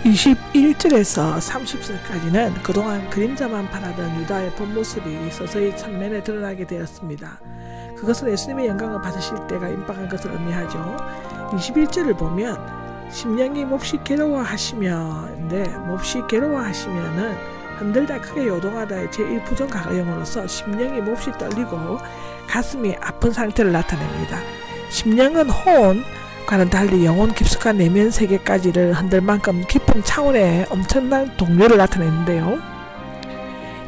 21절에서 30절까지는 그동안 그림자만 바라던 유다의 본 모습이 서서히 전면에 드러나게 되었습니다. 그것은 예수님의 영광을 받으실 때가 임박한 것을 의미하죠. 21절을 보면 심령이 몹시 괴로워하시면인데, 몹시 괴로워하시면은 흔들다 크게 요동하다의 제1부정 가가형으로서 심령이 몹시 떨리고 가슴이 아픈 상태를 나타냅니다. 심령은 호흡과는 달리 영혼 깊숙한 내면 세계까지를 흔들 만큼 깊은 차원의 엄청난 동요를 나타내는데요.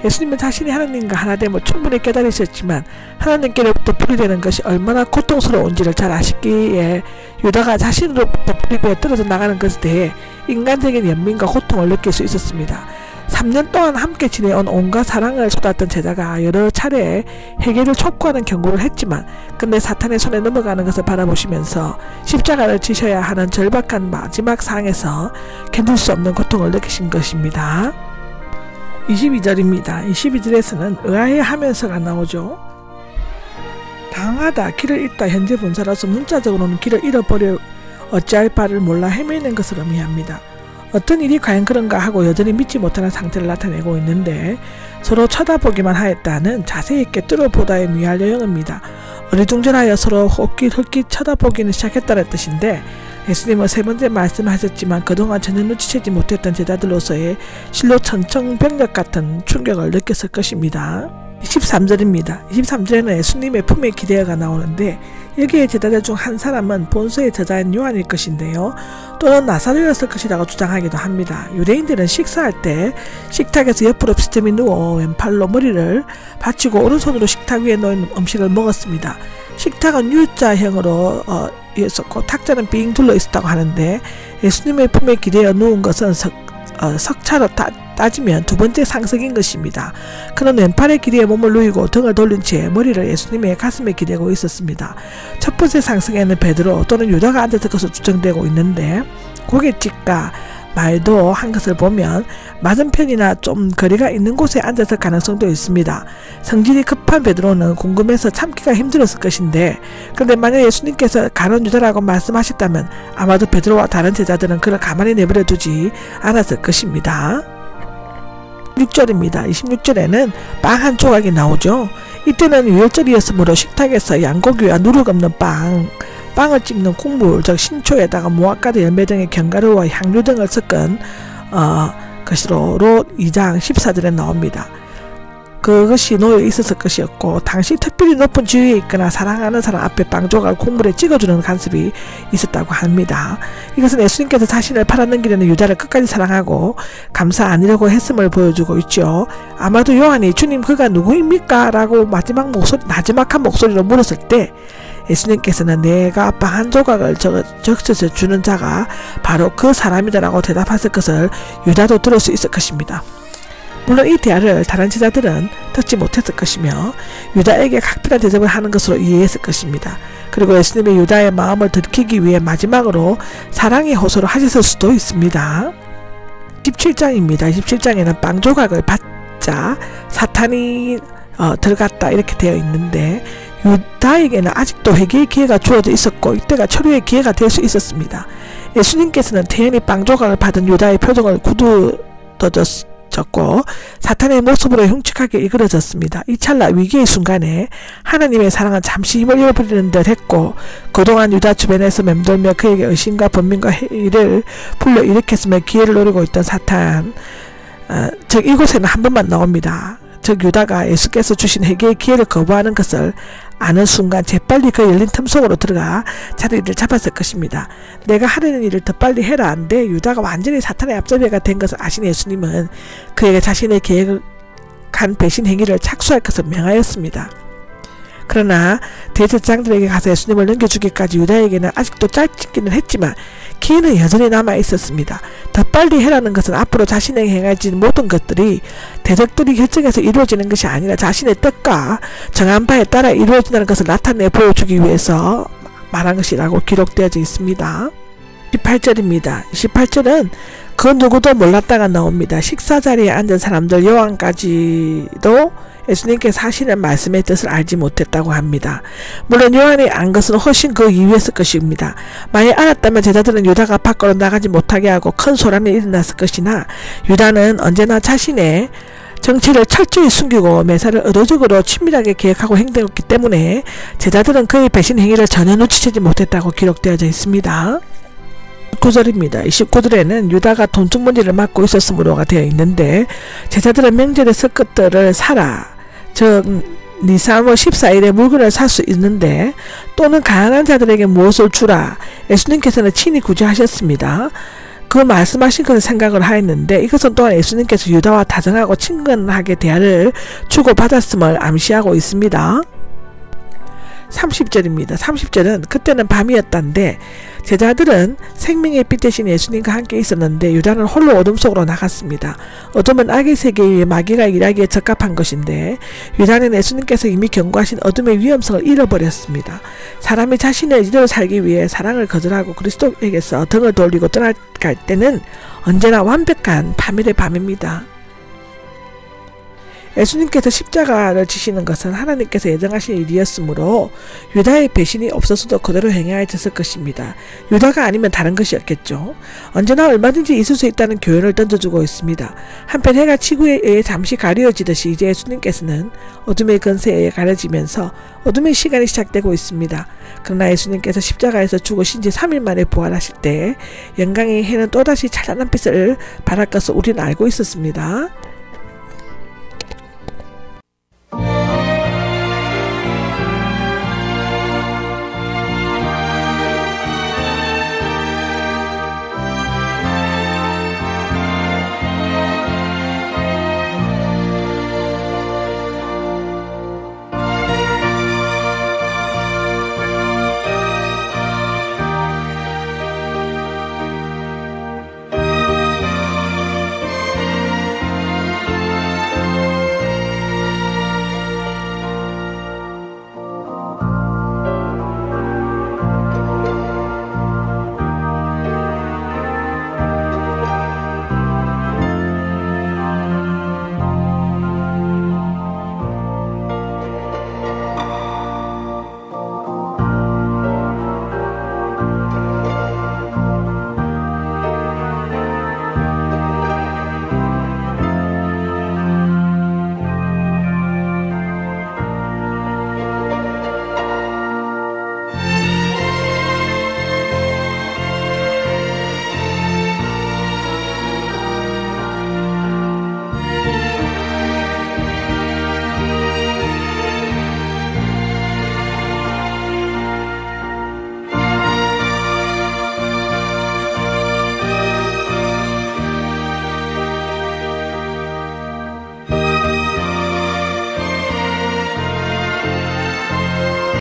예수님은 자신이 하나님과 하나됨을 충분히 깨달으셨지만 하나님께로부터 분리되는 것이 얼마나 고통스러운지를 잘 아시기에 유다가 자신으로부터 분리되어 떨어져 나가는 것에 대해 인간적인 연민과 고통을 느낄 수 있었습니다. 3년 동안 함께 지내온 온갖 사랑을 쏟았던 제자가 여러 차례 회개를 촉구하는 경고를 했지만 끝내 사탄의 손에 넘어가는 것을 바라보시면서 십자가를 지셔야 하는 절박한 마지막 상황에서 견딜 수 없는 고통을 느끼신 것입니다. 22절입니다. 22절에서는 의아해하면서가 나오죠. 당하다, 길을 잃다, 현재 분사로서 문자적으로는 길을 잃어버려 어찌할 바를 몰라 헤매는 것을 의미합니다. 어떤 일이 과연 그런가 하고 여전히 믿지 못하는 상태를 나타내고 있는데 서로 쳐다보기만 하였다는 자세 있게 뚫어보다의 미할 여행입니다. 어리둥절하여 서로 헛깃 쳐다보기는 시작했다는 뜻인데, 예수님은 세 번째 말씀하셨지만 그동안 전혀 눈치채지 못했던 제자들로서의 실로 천청병력 같은 충격을 느꼈을 것입니다. 23절입니다. 23절에는 예수님의 품에 기대어가 나오는데 여기에 제자들 중 한 사람은 본서의 저자인 요한일 것인데요. 또는 나사로였을 것이라고 주장하기도 합니다. 유대인들은 식사할 때 식탁에서 옆으로 비스듬히 누워 왼팔로 머리를 받치고 오른손으로 식탁 위에 놓인 음식을 먹었습니다. 식탁은 U자형으로 있었고 탁자는 빙 둘러 있었다고 하는데 예수님의 품에 기대어 누운 것은 석차로 따지면 두 번째 상석인 것입니다. 그는 왼팔에 기대어 몸을 누이고 등을 돌린 채 머리를 예수님의 가슴에 기대고 있었습니다. 첫 번째 상석에는 베드로 또는 유다가 앉았을 것으로 추정되고 있는데 고갯집과 말도 한 것을 보면 맞은편이나 좀 거리가 있는 곳에 앉았을 가능성도 있습니다. 성질이 급한 베드로는 궁금해서 참기가 힘들었을 것인데, 그런데 만약 예수님께서 가론 유다라고 말씀하셨다면 아마도 베드로와 다른 제자들은 그를 가만히 내버려 두지 않았을 것입니다. 26절입니다. 26절에는 빵 한 조각이 나오죠. 이때는 유월절이었으므로 식탁에서 양고기와 누룩 없는 빵을 찍는 국물, 즉 신초에다가 무화과도 열매 등의 견과류와 향료 등을 섞은 것으로 2장 14절에 나옵니다. 그것이 놓여 있었을 것이었고 당시 특별히 높은 지위에 있거나 사랑하는 사람 앞에 빵 조각을 국물에 찍어주는 간섭이 있었다고 합니다. 이것은 예수님께서 자신을 팔아넘기려는 유다를 끝까지 사랑하고 감사 아니려고 했음을 보여주고 있죠. 아마도 요한이 주님 그가 누구입니까? 라고 나지막한 목소리로 물었을 때 예수님께서는 내가 빵 한 조각을 적셔서 주는 자가 바로 그 사람이다 라고 대답했을 것을 유다도 들을 수 있을 것입니다. 물론 이 대화를 다른 제자들은 듣지 못했을 것이며 유다에게 각별한 대접을 하는 것으로 이해했을 것입니다. 그리고 예수님의 유다의 마음을 들키기 위해 마지막으로 사랑의 호소를 하셨을 수도 있습니다. 17장입니다. 17장에는 빵 조각을 받자 사탄이 들어갔다 이렇게 되어 있는데 유다에게는 아직도 회개의 기회가 주어져 있었고 이때가 철회의 기회가 될 수 있었습니다. 예수님께서는 태연히 빵 조각을 받은 유다의 표정을 굳어졌고 사탄의 모습으로 흉측하게 일그러졌습니다. 이 찰나 위기의 순간에 하나님의 사랑은 잠시 힘을 잃어버리는 듯 했고 그동안 유다 주변에서 맴돌며 그에게 의심과 번민과 회의를 불러일으켰으며 기회를 노리고 있던 사탄, 즉 이곳에는 한 번만 나옵니다. 즉 유다가 예수께서 주신 회개의 기회를 거부하는 것을 아는 순간 재빨리 그 열린 틈 속으로 들어가 자리를 잡았을 것입니다. 내가 하려는 일을 더 빨리 해라 한데 유다가 완전히 사탄의 앞잡이가 된 것을 아신 예수님은 그에게 자신의 계획한 배신 행위를 착수할 것을 명하였습니다. 그러나 대제사장들에게 가서 예수님을 넘겨주기까지 유다에게는 아직도 짧기는 했지만 기회는 여전히 남아 있었습니다. 더 빨리 해라는 것은 앞으로 자신에게 행해진 모든 것들이 대적들이 결정해서 이루어지는 것이 아니라 자신의 뜻과 정한 바에 따라 이루어진다는 것을 나타내 보여주기 위해서 말한 것이라고 기록되어져 있습니다. 18절입니다. 18절은 그 누구도 몰랐다가 나옵니다. 식사 자리에 앉은 사람들 요한까지도 예수님께서 하시는 말씀의 뜻을 알지 못했다고 합니다. 물론 요한이 안 것은 훨씬 그 이유였을 것입니다. 만약 알았다면 제자들은 유다가 밖으로 나가지 못하게 하고 큰 소란이 일어났을 것이나 유다는 언제나 자신의 정체를 철저히 숨기고 매사를 의도적으로 친밀하게 계획하고 행동했기 때문에 제자들은 그의 배신 행위를 전혀 눈치채지 못했다고 기록되어져 있습니다. 29절입니다. 29절에는 유다가 돈주머니를 맡고 있었으므로가 되어 있는데 제자들은 명절에 쓸 것들을 사라, 즉 니산월 14일에 물건을 살 수 있는데 또는 가난한 자들에게 무엇을 주라 예수님께서는 친히 구제하셨습니다. 그 말씀하신 것을 생각을 하였는데 이것은 또한 예수님께서 유다와 다정하고 친근하게 대화를 주고받았음을 암시하고 있습니다. 30절입니다. 30절은 그때는 밤이었단데 제자들은 생명의 빛 대신 예수님과 함께 있었는데 유다는 홀로 어둠 속으로 나갔습니다. 어둠은 악의 세계에 마귀가 일하기에 적합한 것인데 유다는 예수님께서 이미 경고하신 어둠의 위험성을 잃어버렸습니다. 사람이 자신의 의지대로 살기 위해 사랑을 거절하고 그리스도에게서 등을 돌리고 떠나갈 때는 언제나 완벽한 파멸의 밤입니다. 예수님께서 십자가를 지시는 것은 하나님께서 예정하신 일이었으므로 유다의 배신이 없었어도 그대로 행해졌을 것입니다. 유다가 아니면 다른 것이었겠죠. 언제나 얼마든지 있을 수 있다는 교훈을 던져주고 있습니다. 한편 해가 지구에 의해 잠시 가려지듯이 이제 예수님께서는 어둠의 근세에 의해 가려지면서 어둠의 시간이 시작되고 있습니다. 그러나 예수님께서 십자가에서 죽으신 지 3일 만에 부활하실 때 영광의 해는 또다시 찬란한 빛을 발할 것을 우리는 알고 있었습니다.